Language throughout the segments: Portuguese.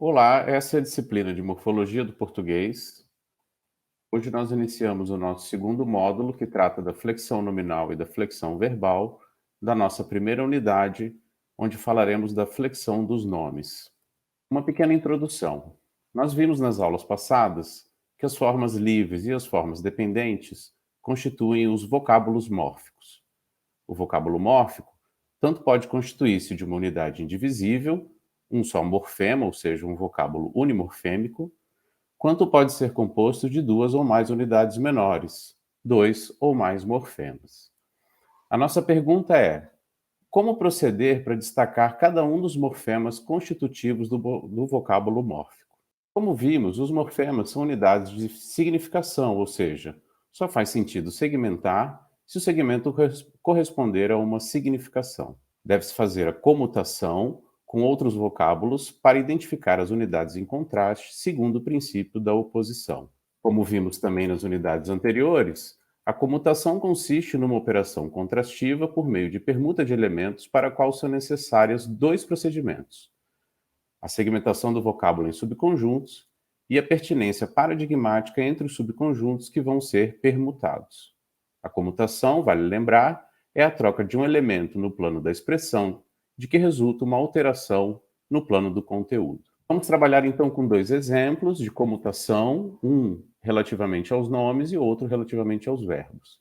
Olá, essa é a disciplina de Morfologia do Português. Hoje nós iniciamos o nosso segundo módulo, que trata da flexão nominal e da flexão verbal, da nossa primeira unidade, onde falaremos da flexão dos nomes. Uma pequena introdução. Nós vimos nas aulas passadas que as formas livres e as formas dependentes constituem os vocábulos mórficos. O vocábulo mórfico tanto pode constituir-se de uma unidade indivisível, um só morfema, ou seja, um vocábulo unimorfêmico, quanto pode ser composto de duas ou mais unidades menores, dois ou mais morfemas. A nossa pergunta é: como proceder para destacar cada um dos morfemas constitutivos do vocábulo mórfico? Como vimos, os morfemas são unidades de significação, ou seja, só faz sentido segmentar se o segmento corresponder a uma significação. Deve-se fazer a comutação com outros vocábulos para identificar as unidades em contraste, segundo o princípio da oposição. Como vimos também nas unidades anteriores, a comutação consiste numa operação contrastiva por meio de permuta de elementos para a qual são necessários dois procedimentos: a segmentação do vocábulo em subconjuntos e a pertinência paradigmática entre os subconjuntos que vão ser permutados. A comutação, vale lembrar, é a troca de um elemento no plano da expressão, de que resulta uma alteração no plano do conteúdo. Vamos trabalhar então com dois exemplos de comutação, um relativamente aos nomes e outro relativamente aos verbos.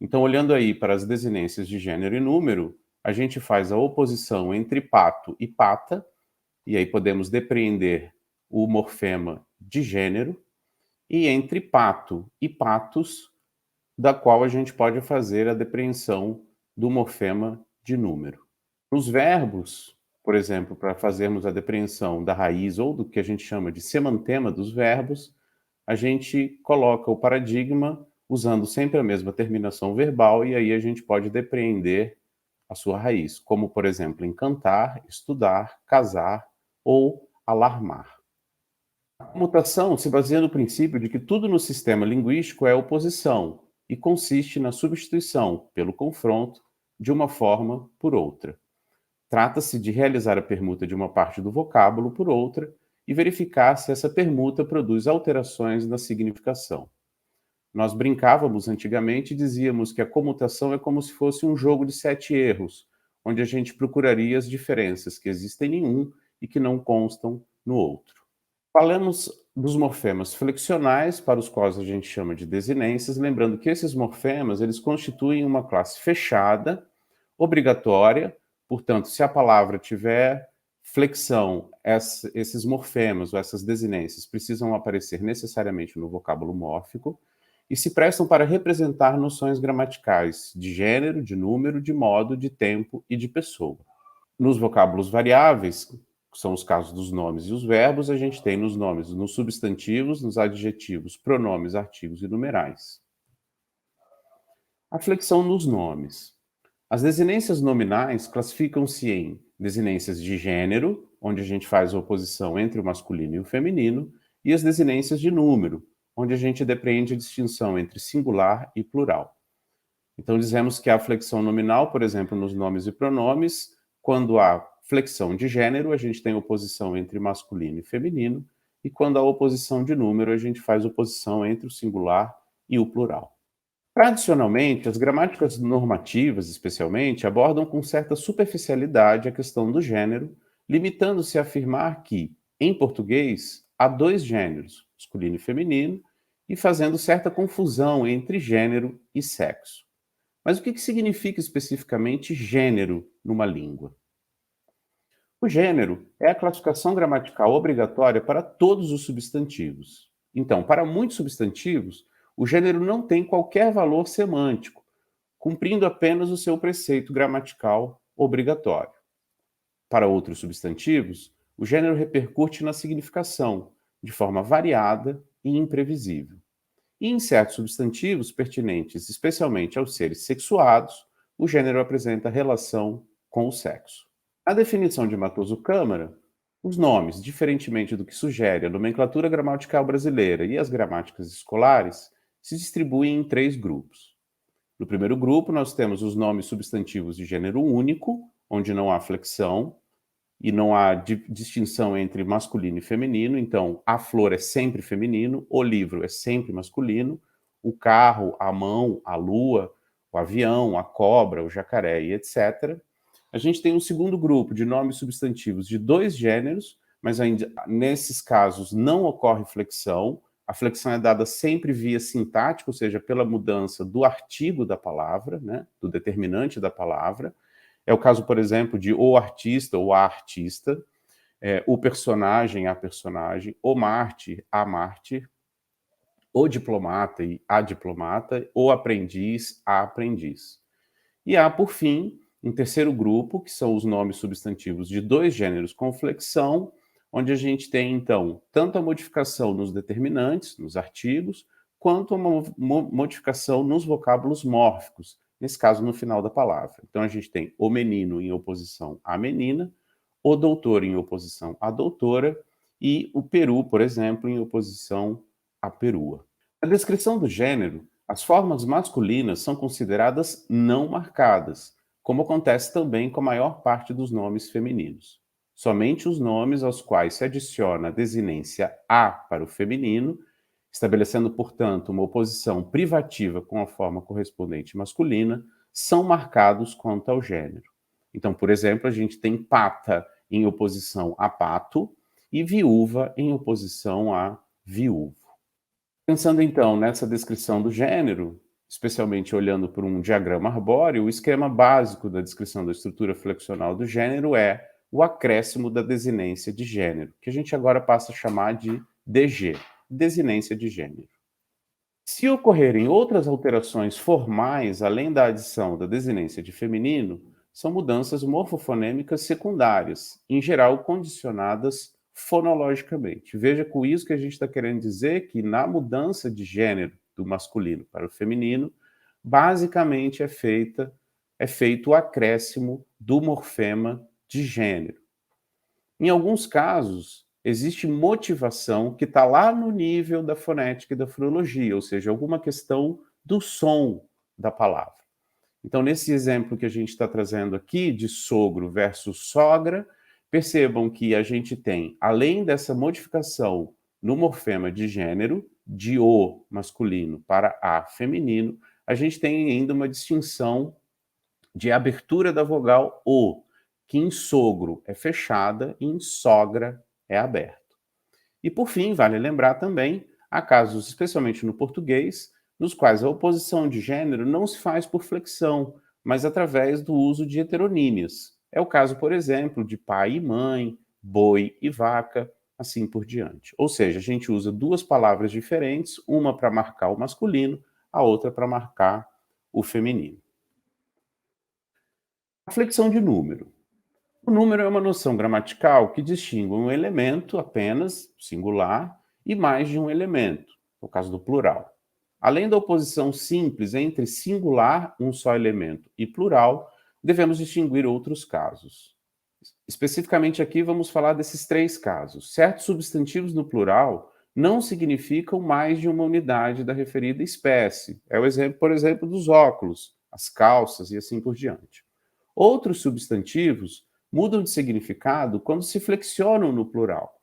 Então, olhando aí para as desinências de gênero e número, a gente faz a oposição entre pato e pata, e aí podemos depreender o morfema de gênero, e entre pato e patos, da qual a gente pode fazer a depreensão do morfema de número. Nos verbos, por exemplo, para fazermos a depreensão da raiz ou do que a gente chama de semantema dos verbos, a gente coloca o paradigma usando sempre a mesma terminação verbal e aí a gente pode depreender a sua raiz, como, por exemplo, encantar, estudar, casar ou alarmar. A comutação se baseia no princípio de que tudo no sistema linguístico é oposição e consiste na substituição, pelo confronto, de uma forma por outra. Trata-se de realizar a permuta de uma parte do vocábulo por outra e verificar se essa permuta produz alterações na significação. Nós brincávamos antigamente e dizíamos que a comutação é como se fosse um jogo de 7 erros, onde a gente procuraria as diferenças que existem em um e que não constam no outro. Falamos dos morfemas flexionais, para os quais a gente chama de desinências, lembrando que esses morfemas eles constituem uma classe fechada, obrigatória, portanto, se a palavra tiver flexão, esses morfemas ou essas desinências precisam aparecer necessariamente no vocábulo mórfico e se prestam para representar noções gramaticais de gênero, de número, de modo, de tempo e de pessoa. Nos vocábulos variáveis, que são os casos dos nomes e os verbos, a gente tem nos nomes, nos substantivos, nos adjetivos, pronomes, artigos e numerais. A flexão nos nomes. As desinências nominais classificam-se em desinências de gênero, onde a gente faz a oposição entre o masculino e o feminino, e as desinências de número, onde a gente depreende a distinção entre singular e plural. Então, dizemos que há flexão nominal, por exemplo, nos nomes e pronomes. Quando há flexão de gênero, a gente tem oposição entre masculino e feminino, e quando há oposição de número, a gente faz oposição entre o singular e o plural. Tradicionalmente, as gramáticas normativas, especialmente, abordam com certa superficialidade a questão do gênero, limitando-se a afirmar que, em português, há dois gêneros, masculino e feminino, e fazendo certa confusão entre gênero e sexo. Mas o que significa especificamente gênero numa língua? O gênero é a classificação gramatical obrigatória para todos os substantivos. Então, para muitos substantivos, o gênero não tem qualquer valor semântico, cumprindo apenas o seu preceito gramatical obrigatório. Para outros substantivos, o gênero repercute na significação, de forma variada e imprevisível. E em certos substantivos pertinentes, especialmente aos seres sexuados, o gênero apresenta relação com o sexo. Na definição de Matoso Câmara, os nomes, diferentemente do que sugere a nomenclatura gramatical brasileira e as gramáticas escolares, se distribuem em 3 grupos. No primeiro grupo, nós temos os nomes substantivos de gênero único, onde não há flexão, e não há distinção entre masculino e feminino, então a flor é sempre feminino, o livro é sempre masculino, o carro, a mão, a lua, o avião, a cobra, o jacaré e etc. A gente tem um segundo grupo de nomes substantivos de dois gêneros, mas ainda nesses casos não ocorre flexão. A flexão é dada sempre via sintática, ou seja, pela mudança do artigo da palavra, né, do determinante da palavra. É o caso, por exemplo, de o artista ou a artista, o personagem, a personagem, o mártir, a mártir, o diplomata e a diplomata, o aprendiz, a aprendiz. E há, por fim, um terceiro grupo, que são os nomes substantivos de dois gêneros com flexão, onde a gente tem, então, tanto a modificação nos determinantes, nos artigos, quanto a modificação nos vocábulos mórficos, nesse caso, no final da palavra. Então, a gente tem o menino em oposição à menina, o doutor em oposição à doutora, e o peru, por exemplo, em oposição à perua. Na descrição do gênero, as formas masculinas são consideradas não marcadas, como acontece também com a maior parte dos nomes femininos. Somente os nomes aos quais se adiciona a desinência a para o feminino, estabelecendo, portanto, uma oposição privativa com a forma correspondente masculina, são marcados quanto ao gênero. Então, por exemplo, a gente tem pata em oposição a pato e viúva em oposição a viúvo. Pensando então nessa descrição do gênero, especialmente olhando por um diagrama arbóreo, o esquema básico da descrição da estrutura flexional do gênero é o acréscimo da desinência de gênero, que a gente agora passa a chamar de DG, desinência de gênero. Se ocorrerem outras alterações formais além da adição da desinência de feminino, são mudanças morfofonêmicas secundárias, em geral condicionadas fonologicamente. Veja com isso que a gente está querendo dizer que na mudança de gênero do masculino para o feminino, basicamente é feito o acréscimo do morfema de gênero. Em alguns casos, existe motivação que está lá no nível da fonética e da fonologia, ou seja, alguma questão do som da palavra. Então, nesse exemplo que a gente está trazendo aqui, de sogro versus sogra, percebam que a gente tem, além dessa modificação no morfema de gênero, de o masculino para a feminino, a gente tem ainda uma distinção de abertura da vogal o, que em sogro é fechada e em sogra é aberta. E por fim, vale lembrar também, há casos, especialmente no português, nos quais a oposição de gênero não se faz por flexão, mas através do uso de heteronímias. É o caso, por exemplo, de pai e mãe, boi e vaca, assim por diante. Ou seja, a gente usa duas palavras diferentes, uma para marcar o masculino, a outra para marcar o feminino. A flexão de número. O número é uma noção gramatical que distingue um elemento apenas, singular, e mais de um elemento, no caso do plural. Além da oposição simples entre singular, um só elemento, e plural, devemos distinguir outros casos. Especificamente aqui vamos falar desses três casos. Certos substantivos no plural não significam mais de uma unidade da referida espécie. É o exemplo, por exemplo, dos óculos, as calças e assim por diante. Outros substantivos mudam de significado quando se flexionam no plural.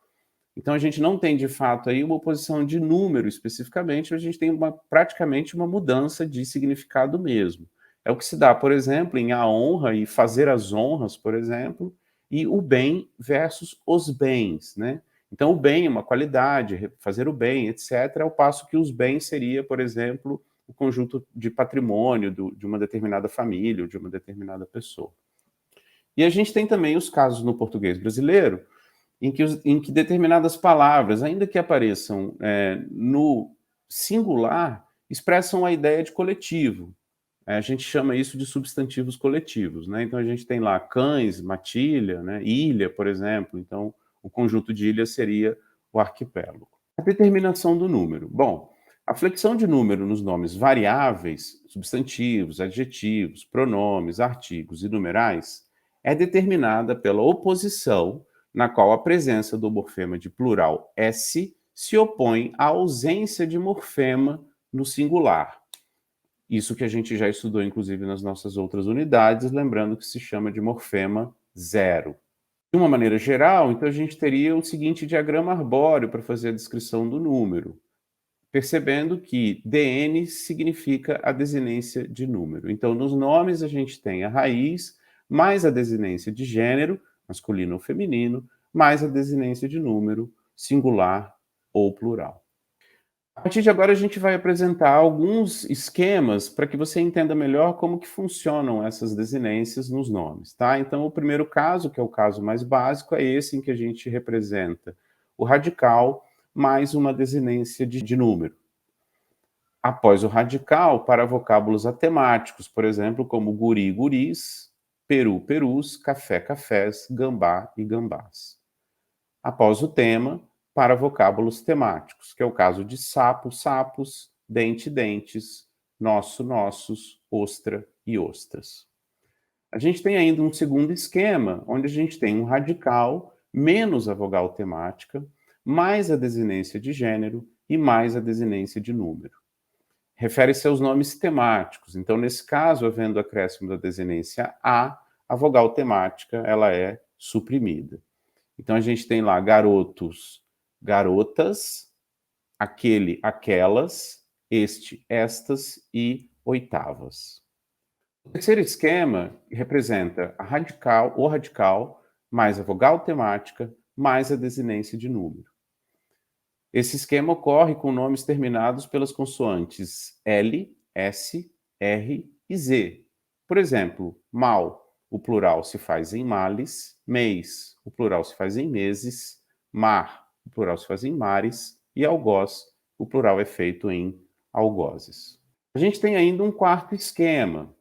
Então, a gente não tem, de fato, aí uma oposição de número especificamente, a gente tem praticamente uma mudança de significado mesmo. É o que se dá, por exemplo, em a honra e fazer as honras, por exemplo, e o bem versus os bens, né? Então, o bem é uma qualidade, fazer o bem, etc., ao passo que os bens seria, por exemplo, o conjunto de patrimônio de uma determinada família ou de uma determinada pessoa. E a gente tem também os casos no português brasileiro em que determinadas palavras, ainda que apareçam no singular, expressam a ideia de coletivo. A gente chama isso de substantivos coletivos, né? Então a gente tem lá cães, matilha, né? Ilha, por exemplo. Então o conjunto de ilhas seria o arquipélago. A determinação do número. Bom, a flexão de número nos nomes variáveis, substantivos, adjetivos, pronomes, artigos e numerais é determinada pela oposição na qual a presença do morfema de plural S se opõe à ausência de morfema no singular. Isso que a gente já estudou, inclusive, nas nossas outras unidades, lembrando que se chama de morfema zero. De uma maneira geral, então a gente teria o seguinte diagrama arbóreo para fazer a descrição do número, percebendo que DN significa a desinência de número. Então, nos nomes a gente tem a raiz, mais a desinência de gênero, masculino ou feminino, mais a desinência de número, singular ou plural. A partir de agora a gente vai apresentar alguns esquemas para que você entenda melhor como que funcionam essas desinências nos nomes, tá? Então o primeiro caso, que é o caso mais básico, é esse em que a gente representa o radical mais uma desinência de número. Após o radical, para vocábulos atemáticos, por exemplo, como guri, guris, peru, perus, café, cafés, gambá e gambás. Após o tema, para vocábulos temáticos, que é o caso de sapo, sapos, dente, dentes, nosso, nossos, ostra e ostras. A gente tem ainda um segundo esquema, onde a gente tem um radical menos a vogal temática, mais a desinência de gênero e mais a desinência de número. Refere-se aos nomes temáticos. Então, nesse caso, havendo acréscimo da desinência a vogal temática ela é suprimida. Então a gente tem lá garotos, garotas, aquele, aquelas, este, estas e oitavas. O terceiro esquema representa a radical, o radical, mais a vogal temática, mais a desinência de número. Esse esquema ocorre com nomes terminados pelas consoantes L, S, R e Z. Por exemplo, mal, o plural se faz em males, mês, o plural se faz em meses, mar, o plural se faz em mares, e algoz, o plural é feito em algozes. A gente tem ainda um quarto esquema,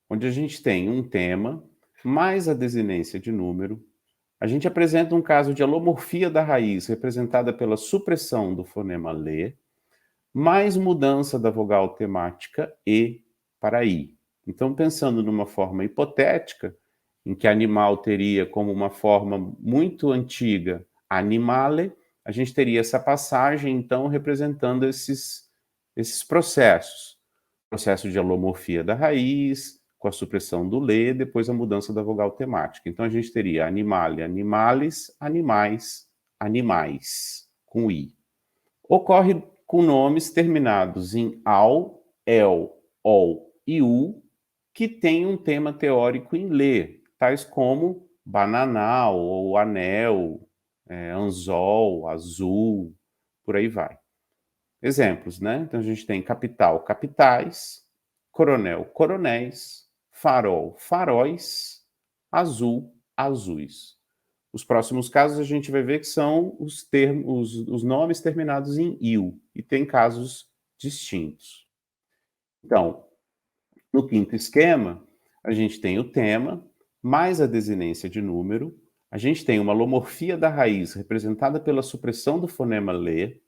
onde a gente tem um tema, mais a desinência de número. A gente apresenta um caso de alomorfia da raiz, representada pela supressão do fonema lê, mais mudança da vogal temática e para i. Então, pensando numa forma hipotética, em que animal teria como uma forma muito antiga animale, a gente teria essa passagem, então, representando esses processos. Processo de alomorfia da raiz, com a supressão do lê, depois a mudança da vogal temática. Então, a gente teria animale, animales, animais, animais, com i. Ocorre com nomes terminados em al, el, ol e u, que têm um tema teórico em lê, tais como bananal ou anel, anzol, azul, por aí vai. Exemplos, né? Então a gente tem capital, capitais, coronel, coronéis, farol, faróis, azul, azuis. Os próximos casos a gente vai ver que são os nomes terminados em il, e tem casos distintos. Então, no quinto esquema, a gente tem o tema, mais a desinência de número, a gente tem uma alomorfia da raiz, representada pela supressão do fonema lê,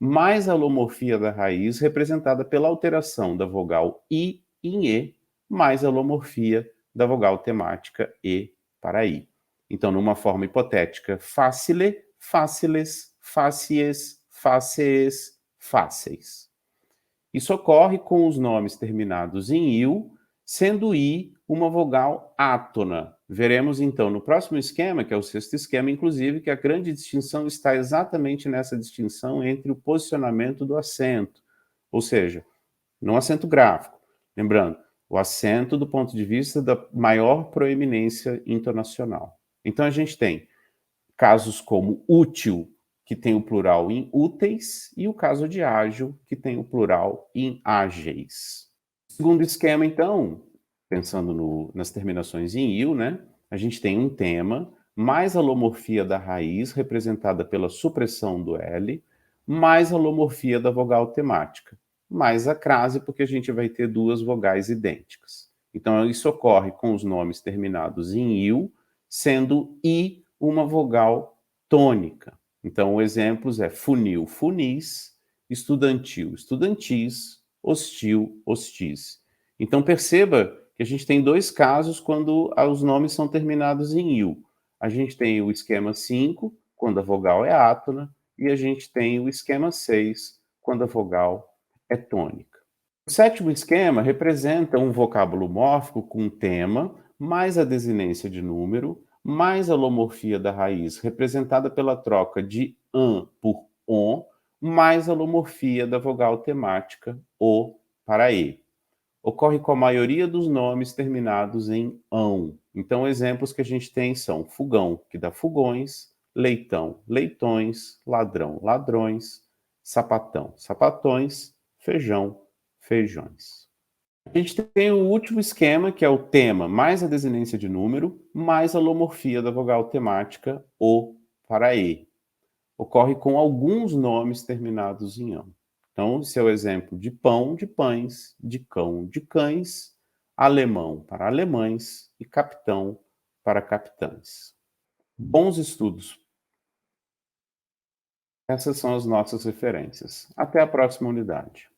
mais a alomorfia da raiz, representada pela alteração da vogal i em e, mais a alomorfia da vogal temática e para i. Então, numa forma hipotética, facile, faciles, facies, facees, fáceis. Isso ocorre com os nomes terminados em il, sendo i uma vogal átona. Veremos então no próximo esquema, que é o sexto esquema, inclusive, que a grande distinção está exatamente nessa distinção entre o posicionamento do acento, ou seja, não acento gráfico. Lembrando, o acento do ponto de vista da maior proeminência intonacional. Então a gente tem casos como útil, que tem o plural em úteis, e o caso de ágil, que tem o plural em ágeis. Segundo esquema, então, pensando nas terminações em il, né, a gente tem um tema, mais a alomorfia da raiz, representada pela supressão do L, mais a alomorfia da vogal temática, mais a crase, porque a gente vai ter duas vogais idênticas. Então, isso ocorre com os nomes terminados em il, sendo i uma vogal tônica. Então, exemplos é funil, funis, estudantil, estudantis, hostil, hostis. Então, perceba que a gente tem dois casos quando os nomes são terminados em il. A gente tem o esquema 5, quando a vogal é átona, e a gente tem o esquema 6, quando a vogal é tônica. O sétimo esquema representa um vocábulo mórfico com tema, mais a desinência de número, mais a lomorfia da raiz, representada pela troca de an por on, mais a lomorfia da vogal temática o para e. Ocorre com a maioria dos nomes terminados em ão. Então, exemplos que a gente tem são fogão, que dá fogões, leitão, leitões, ladrão, ladrões, sapatão, sapatões, feijão, feijões. A gente tem o último esquema, que é o tema mais a desinência de número, mais a lomorfia da vogal temática o para e. Ocorre com alguns nomes terminados em ão. Então, esse é o exemplo de pão, de pães, de cão, de cães, alemão para alemães e capitão para capitães. Bons estudos. Essas são as nossas referências. Até a próxima unidade.